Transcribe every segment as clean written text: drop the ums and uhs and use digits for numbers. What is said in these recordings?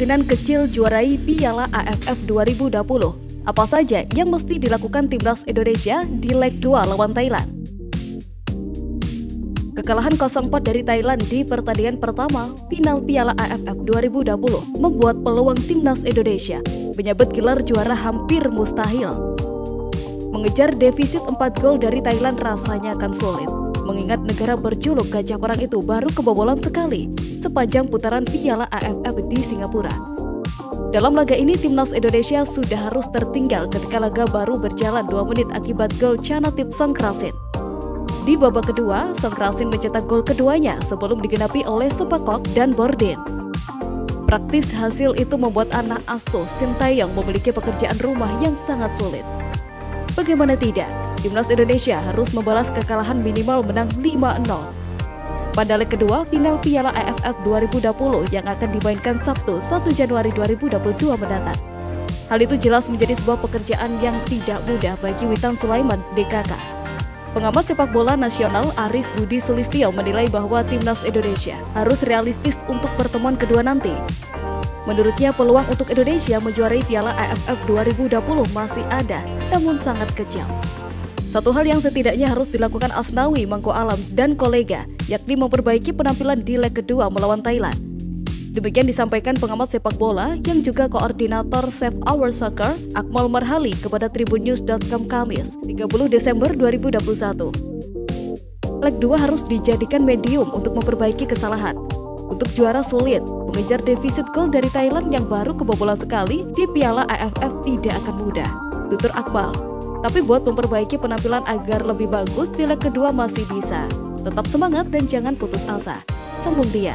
kemungkinan kecil juarai Piala AFF 2020. Apa saja yang mesti dilakukan timnas Indonesia di leg 2 lawan Thailand? Kekalahan 0-4 dari Thailand di pertandingan pertama final Piala AFF 2020 membuat peluang timnas Indonesia menyabet gelar juara hampir mustahil. Mengejar defisit 4 gol dari Thailand rasanya akan sulit, mengingat negara berjuluk gajah perang itu baru kebobolan sekali sepanjang putaran Piala AFF di Singapura. Dalam laga ini, timnas Indonesia sudah harus tertinggal ketika laga baru berjalan 2 menit akibat gol Chanatip Songkrasin. Di babak kedua, Songkrasin mencetak gol keduanya sebelum digenapi oleh Supakok dan Bordin. Praktis hasil itu membuat anak asuh Sintayong memiliki pekerjaan rumah yang sangat sulit. Bagaimana tidak, timnas Indonesia harus membalas kekalahan minimal menang 5-0. Pada leg kedua, final Piala AFF 2020 yang akan dimainkan Sabtu 1 Januari 2022 mendatang. Hal itu jelas menjadi sebuah pekerjaan yang tidak mudah bagi Witan Sulaiman, DKK. Pengamat sepak bola nasional Aris Budi Sulistyo menilai bahwa timnas Indonesia harus realistis untuk pertemuan kedua nanti. Menurutnya, peluang untuk Indonesia menjuarai Piala AFF 2020 masih ada, namun sangat kecil. Satu hal yang setidaknya harus dilakukan Asnawi, Mangko Alam, dan kolega, yakni memperbaiki penampilan di leg kedua melawan Thailand. Demikian disampaikan pengamat sepak bola yang juga koordinator Save Our Soccer, Akmal Marhali, kepada tribunnews.com Kamis, 30 Desember 2021. Leg 2 harus dijadikan medium untuk memperbaiki kesalahan. Untuk juara sulit, mengejar defisit gol dari Thailand yang baru kebobolan sekali di Piala AFF tidak akan mudah, tutur Akmal. Tapi buat memperbaiki penampilan agar lebih bagus di leg kedua masih bisa. Tetap semangat dan jangan putus asa, sambung dia.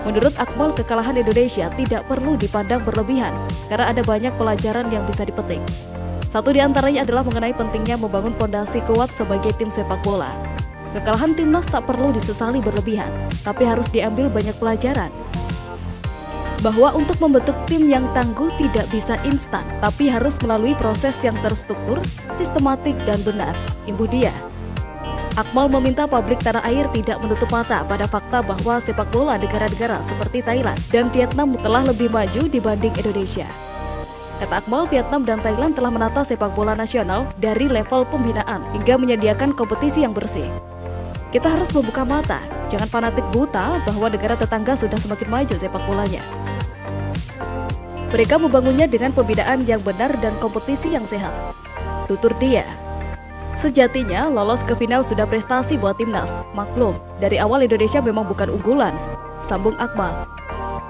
Menurut Akmal, kekalahan Indonesia tidak perlu dipandang berlebihan karena ada banyak pelajaran yang bisa dipetik. Satu di antaranya adalah mengenai pentingnya membangun fondasi kuat sebagai tim sepak bola. Kekalahan timnas tak perlu disesali berlebihan, tapi harus diambil banyak pelajaran. Bahwa untuk membentuk tim yang tangguh tidak bisa instan, tapi harus melalui proses yang terstruktur, sistematik, dan benar, imbuh dia. Akmal meminta publik tanah air tidak menutup mata pada fakta bahwa sepak bola negara-negara seperti Thailand dan Vietnam telah lebih maju dibanding Indonesia. Kata Akmal, Vietnam dan Thailand telah menata sepak bola nasional dari level pembinaan hingga menyediakan kompetisi yang bersih. Kita harus membuka mata, jangan fanatik buta bahwa negara tetangga sudah semakin maju sepak bolanya. Mereka membangunnya dengan pembinaan yang benar dan kompetisi yang sehat, tutur dia. Sejatinya, lolos ke final sudah prestasi buat timnas. Maklum, dari awal Indonesia memang bukan unggulan, sambung Akmal.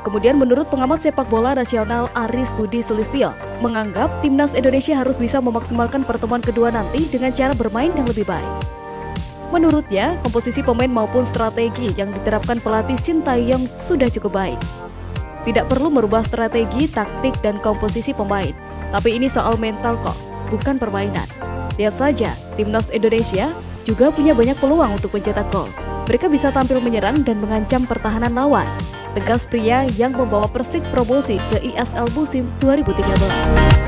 Kemudian menurut pengamat sepak bola nasional Aris Budi Sulistyo, menganggap timnas Indonesia harus bisa memaksimalkan pertemuan kedua nanti dengan cara bermain yang lebih baik. Menurutnya, komposisi pemain maupun strategi yang diterapkan pelatih Sintayong sudah cukup baik. Tidak perlu merubah strategi, taktik, dan komposisi pemain. Tapi ini soal mental kok, bukan permainan. Lihat saja, timnas Indonesia juga punya banyak peluang untuk mencetak gol. Mereka bisa tampil menyerang dan mengancam pertahanan lawan. Tegas pria yang membawa Persik promosi ke ISL musim 2013.